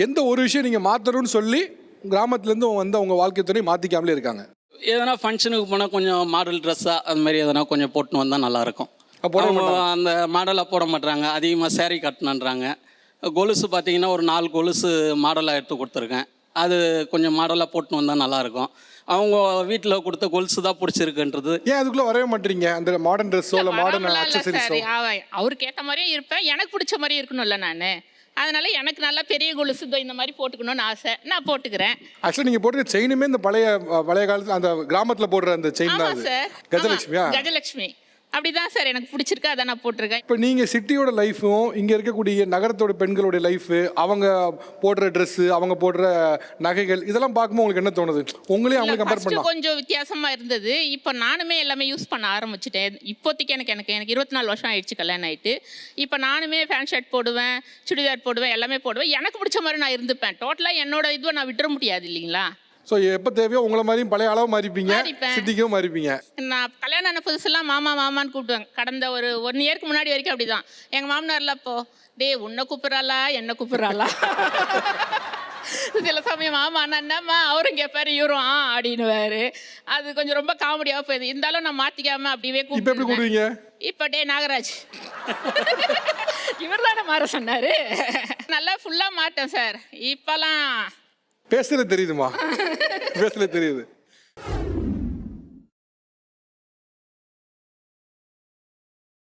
எந்த ஒரு விஷயம் நீங்கள் மாற்றணும்னு சொல்லி கிராமத்துலேருந்து வந்து உங்கள் வாழ்க்கை துணை மாற்றிக்காமலே இருக்காங்க? எதனா ஃபங்க்ஷனுக்கு போனால் கொஞ்சம் மாடல் ட்ரெஸ்ஸாக அது மாதிரி எதனா கொஞ்சம் போட்டுன்னு வந்தால் நல்லாயிருக்கும். போட அவங்க மாட்டாங்க. அந்த மாடலாக போட மாட்டாங்க, அதிகமாக சேரீ கட்டணுன்றாங்க. கொலுசு பார்த்தீங்கன்னா ஒரு 4 கொலுசு மாடலாக எடுத்து கொடுத்துருக்கேன். அது கொஞ்சம் மாடலாக போட்டுன்னு வந்தால் நல்லாயிருக்கும். அவங்க வீட்டில் கொடுத்த கொலுசு தான் பிடிச்சிருக்குன்றது. ஏன் அதுக்குள்ளே வரவே மாட்டீங்க? அந்த மாடர்ன் ட்ரெஸ்ஸோ இல்லை மாடர்ன் வராமலாம் இல்ல அக்சசரிஸோ? சார். அவருக்கு ஏற்ற மாதிரியும் இருப்பேன், எனக்கு பிடிச்ச மாதிரியும் இருக்கணும்ல நான். அதனால எனக்கு நல்லா பெரிய கொலுசு இந்த மாதிரி போட்டுக்கணும்னு ஆசை, நான் போட்டுக்கிறேன். ஆக்சுவலாக நீங்கள் போட்டுக்க செயினுமே இந்த பழைய காலத்தில் அந்த கிராமத்தில் போடுற அந்த செயின் தான். ஆமாம் அது சார். கஜலட்சுமியா? கஜலட்சுமி அப்படிதான் சார் எனக்கு பிடிச்சிருக்கு, அதை நான் போட்டிருக்கேன். இப்போ நீங்கள் சிட்டியோட லைஃப்பும் இங்கே இருக்கக்கூடிய நகரத்தோட பெண்களோட லைஃபு, அவங்க போடுற ட்ரெஸ்ஸு, அவங்க போடுற நகைகள், இதெல்லாம் பார்க்கும்போது உங்களுக்கு என்ன தோணுது? உங்களையும் அவங்களையும் கம்பேர் ஃபர்ஸ்ட் பண்ணலாம். கொஞ்சம் வித்தியாசமா இருந்தது. இப்போ நானுமே எல்லாமே யூஸ் பண்ண ஆரம்பிச்சிட்டேன். இப்போதைக்கு எனக்கு 24 வருஷம் ஆயிடுச்சு கல்யாணம் ஆயிட்டு. இப்போ நானுமே ஃபேன் ஷர்ட் போடுவேன், சுடிதார் போடுவேன், எல்லாமே போடுவேன். எனக்கு பிடிச்ச மாதிரி நான் இருந்துப்பேன். டோட்டலாக என்னோட இதுவை நான் விட்டுற முடியாது இல்லைங்களா? ஸோ எப்போ தேவையோ உங்களை மாதிரியும் பழைய அளவு மாறிப்பீங்க, மாறிப்பேன். சிட்டிக்கும் மாறிப்பீங்க. நான் கல்யாணம் ஆன புதுசுலாம் மாமா மாமான்னு கூப்பிடுவேன். கடந்த ஒரு 1 இயருக்கு முன்னாடி வரைக்கும் அப்படிதான். எங்கள் மாமனார்லாம் அப்போ உன்னை கூப்பிட்றாளா என்ன கூப்பிட்றாளா சில சமயம் மாமா அண்ணா என்னம்மா அவரும் கேட்பாரு, இவரும் அப்படின்னுவாரு. அது கொஞ்சம் ரொம்ப காமெடியாக போயிடுது. இருந்தாலும் நான் மாற்றிக்காம அப்படியே இப்போ எப்படி கூப்பிடுவீங்க? இப்போ நாகராஜ் இவர் தானே மாற சொன்னார். நல்லா ஃபுல்லாக மாட்டேன் சார். இப்போலாம் பேசுறது தெரியுதுமா? பேசுறது தெரியுது.